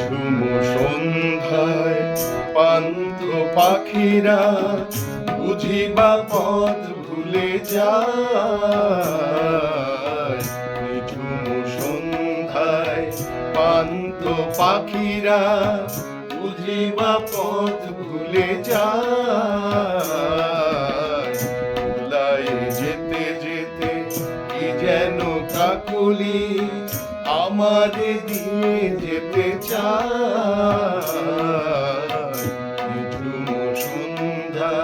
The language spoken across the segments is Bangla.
ঝুম সন্ধ্যায় পান্থ পাখিরা বুঝিবা পথ ভুলে যায়। ঝুম সন্ধ্যায় পান্থ পাখিরা বুঝিবা পথ ভুলে যায়। ভুলায় যেতে যেতে কি যেন কাকলি আমারে দিয়ে যেতে চায়। ঝুম সন্ধ্যা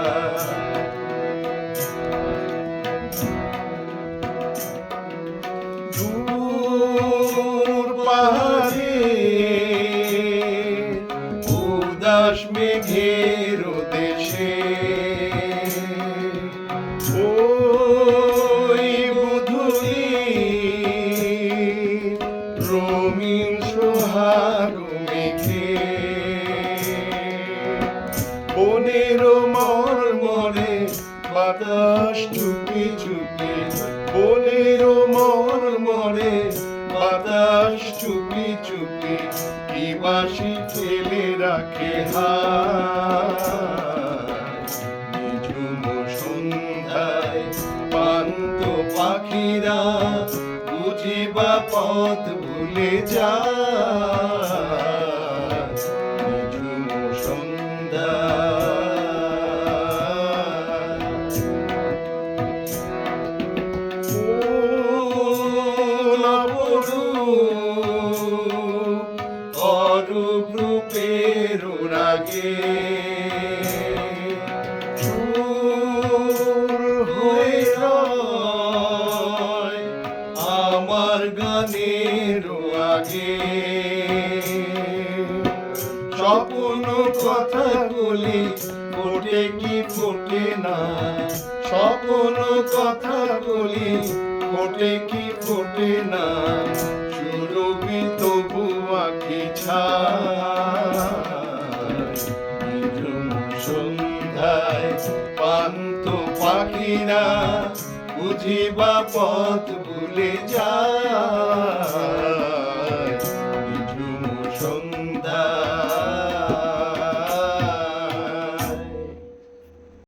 দূর পাহাড়ে উদাস মেঘের দেশে ওই বুধুরি রঙিন সোহাগ মেঘে বনের মর্মরে বাতাস চুপি চুপি বনের মর্মরে বাতাস চুপি চুপি কি বাঁশি ফেলে রাখে হায়। ঝুম সন্ধ্যায় পান্থ পাখিরা বুঝিবা পথ ভুলে যায়। ঝুম সন্ধ্যা অরূপ রূপের রাগে সুর হয়ে রয় আমার গানের আগে। স্বপ্ন কথাগুলি ফোটে কি ফোটে না, স্বপ্ন কথাগুলি ফোটে কি ফোটে না, সুরভি তবু আঁখি ছায়। ঝুম সন্ধ্যায় পান্থ পাখিরা বুঝিবা পথ ভুলে যায়।